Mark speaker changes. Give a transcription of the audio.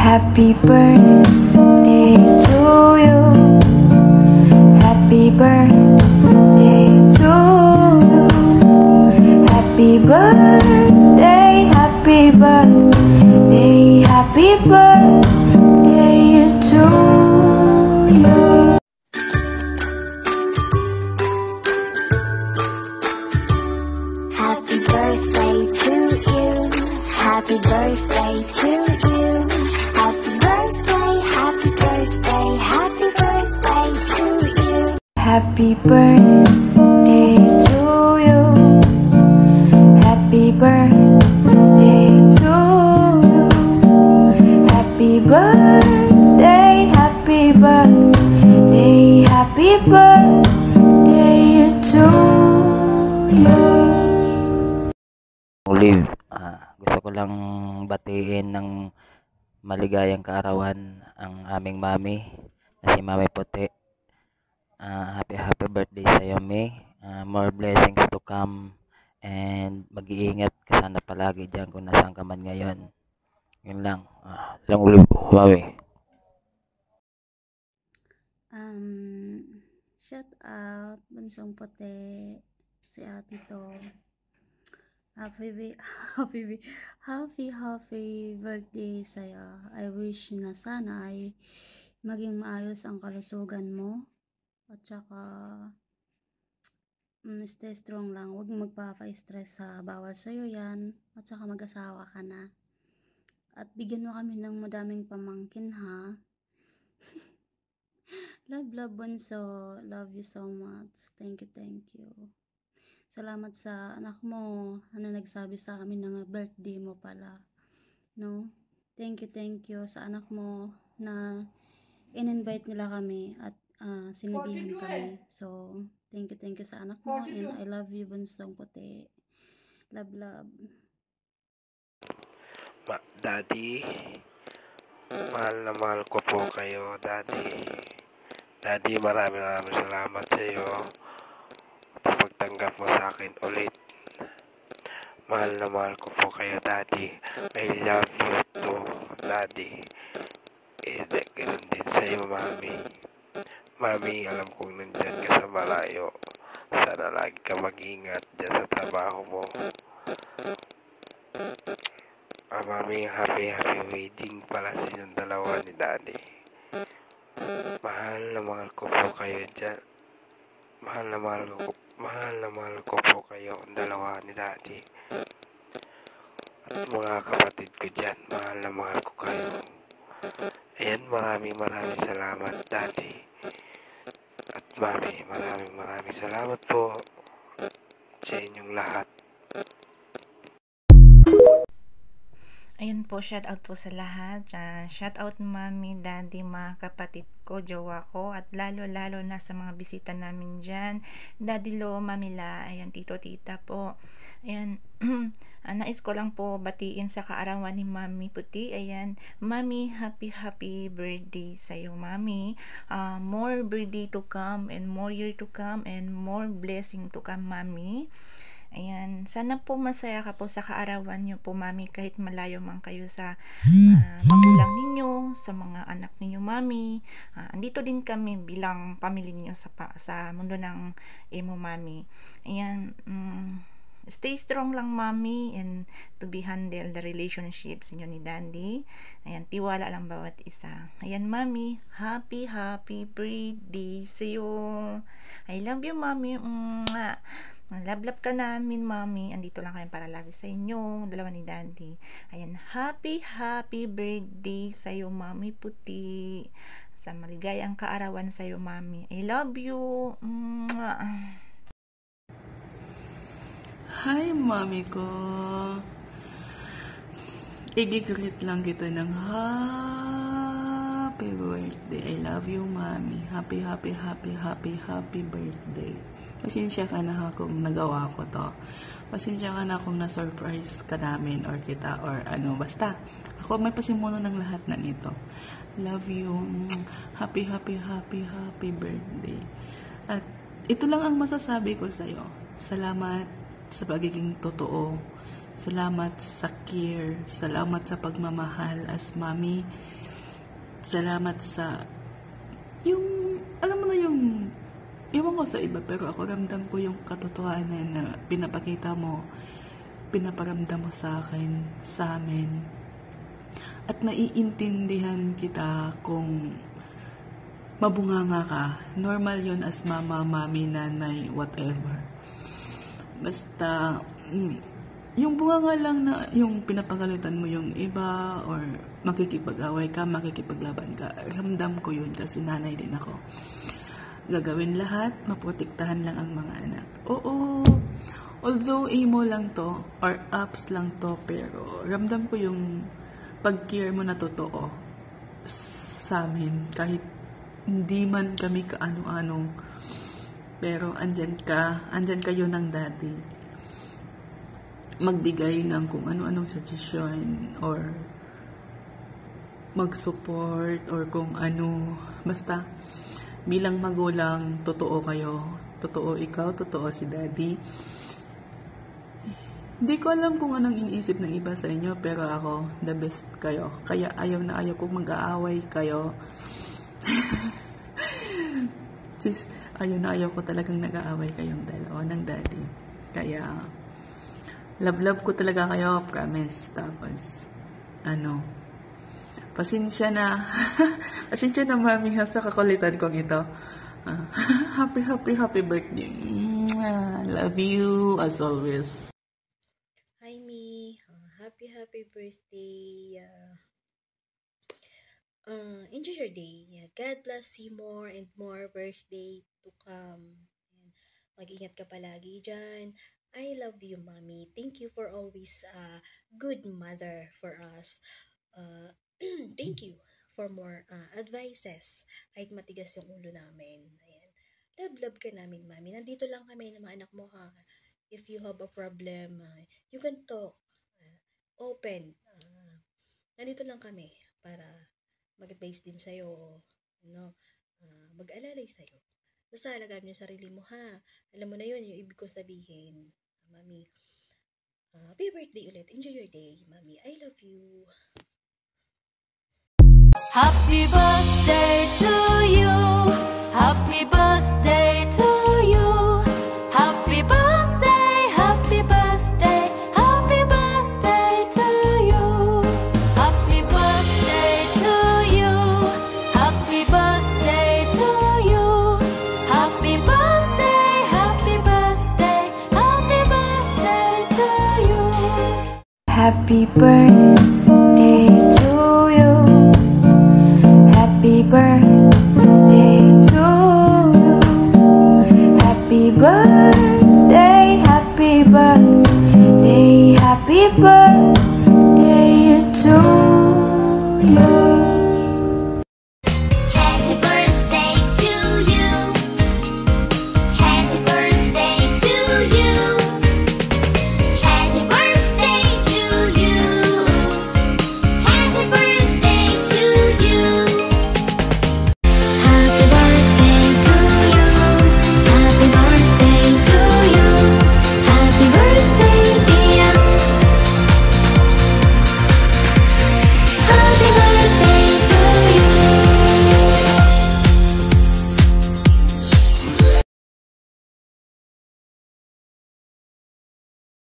Speaker 1: Happy birthday to you. Happy birthday to you. Happy birthday, happy birthday, happy birthday to you.
Speaker 2: Happy birthday to you. Happy birthday to you. Happy birthday, happy birthday, happy birthday to you.
Speaker 1: Happy birthday to you. Happy birthday to you. Happy birthday, happy birthday, happy birthday to you.
Speaker 3: Olive, gusto ko lang batiin ng maligayang kaarawan ang aming mami na si Mami Puti. Happy birthday sa iyo, May. More blessings to come and mag-iingat ka sana palagi dyan kung nasaan ka man ngayon. Yun lang. Lang Olive, Mami.
Speaker 4: Shout out Bunsong Puti, si ate to. Happy birthday sa'yo. I wish na sana ay maging maayos ang kalusugan mo. At saka stay strong lang. Huwag magpapa-stress sa bawal sa'yo yan. At saka mag-asawa ka na. At bigyan mo kami ng madaming pamangkin, ha? Love Bunso. Love you so much. Thank you. Salamat sa anak mo na nagsabi sa amin ng birthday mo pala. No? Thank you sa anak mo na in-invite nila kami at sinabihan kami. So, thank you sa anak mo and I love you, Bunsong Puti. Love.
Speaker 5: Daddy, mahal na mahal ko po kayo, Daddy. Daddy, maraming salamat sa iyo sa pagtanggap mo sa akin ulit. Mahal na mahal ko po kayo, Daddy. I love you too, Daddy. Ganoon din sa iyo, Mami. Mami, alam kong nandyan ka sa malayo. Sana lagi ka mag-ingat dyan sa trabaho mo. Mami, happy wedding pala sa inyong dalawa ni Daddy. Mahal na mahal ko po kayo dyan. Mahal na mahal ko po kayo ang dalawa ni Daddy. At mga kapatid ko dyan, mahal na mahal ko kayo. Ayan, maraming salamat, Daddy. At Mami, maraming salamat po sa inyong lahat.
Speaker 6: Ayun po, shout out po sa lahat. Shout out Mami, Daddy, mga kapatid ko, jowa ko, at lalo na sa mga bisita namin dyan. Daddy Lo, Mami La, ayan, Tito, Tita po. Ayan, nais ko lang po batiin sa kaarawan ni Mami Puti. Ayan, Mami, happy birthday sa'yo, Mami. More birthday to come and more year to come and more blessing to come, Mami. Ayan, sana po masaya ka po sa kaarawan nyo po, Mami, kahit malayo man kayo sa magulang ninyo, sa mga anak ninyo, Mami. Andito din kami bilang pamilya ninyo sa mundo ng imo, Mami. Ayan, stay strong lang, Mami, and to be handle the relationships inyo ni Daddy. Ayan, tiwala lang bawat isa. Ayan, Mami, happy birthday sa'yo. I love you, Mami. Love ka namin, Mami. Andito lang kayo para lagi sa inyo, dalawa ni Daddy. Ayan, happy birthday sa'yo, Mami Puti. Sa maligayang kaarawan sa'yo, Mami. I love you.
Speaker 7: Hi, Mami ko. I-greet lang kita ng happy birthday. I love you, Mami. Happy birthday. Pasensya ka na kung nagawa ko to. Pasensya ka na kung na-surprise ka namin or kita or ano. Basta, ako may pasimuno ng lahat ng ito. Love you. Happy birthday. At ito lang ang masasabi ko sa'yo. Salamat sa pagiging totoo. Salamat sa care. Salamat sa pagmamahal as mommy. Salamat sa yung, alam mo na yung, iwan ko sa iba, pero ako ramdam ko yung katotohanan na pinapakita mo, pinaparamdam mo sa akin, sa amin. At naiintindihan kita kung mabunganga ka. Normal yun as mama, mami, nanay, whatever. Basta, yung bunganga lang na yung pinapagalitan mo yung iba or makikipag-away ka, makikipaglaban ka. Ramdam ko yun kasi nanay din ako. Gagawin lahat, maprotektahan lang ang mga anak. Oo, although emo lang to or apps lang to, pero ramdam ko yung pag-care mo na totoo sa amin. Kahit hindi man kami kaano-ano, pero andyan kayo ng daddy. Magbigay ng kung ano-anong suggestion or mag-support or kung ano. Basta, bilang magulang, totoo kayo. Totoo ikaw, totoo si daddy. Hindi ko alam kung anong iniisip ng iba sa inyo, pero ako, the best kayo. Kaya ayaw na ayaw kong mag-aaway kayo. Sis, ayaw ko talagang nag-aaway kayong dalawa ng daddy. Kaya, love ko talaga kayo, promise. Tapos, pasensya na. Pasensya na, mami, sa kakulitan kong ito. Happy birthday. Love you as always.
Speaker 8: Hi, me. Happy birthday. Enjoy your day. God bless you more and more birthday to come. Mag-ingat ka palagi dyan. I love you, mommy. Thank you for always a good mother for us. Thank you for more advices. Kahit matigas yung ulo namin. Ayan. Love ka namin, mami. Nandito lang kami ng mga anak mo, ha. If you have a problem, you can talk. Open. Nandito lang kami para mag-advise din sa'yo. Mag-alalay sa'yo. Basta alagaan mo yung sarili mo, ha. Alam mo na yun, yung ibig ko sabihin. Mami. Happy birthday ulit. Enjoy your day, mami. I love you.
Speaker 1: Happy birthday to you. Happy birthday to you. Happy birthday, happy birthday, happy birthday to you. Happy birthday to you. Happy birthday to you. Happy birthday, happy birthday, happy birthday to you. Happy birthday to you. Happy birthday.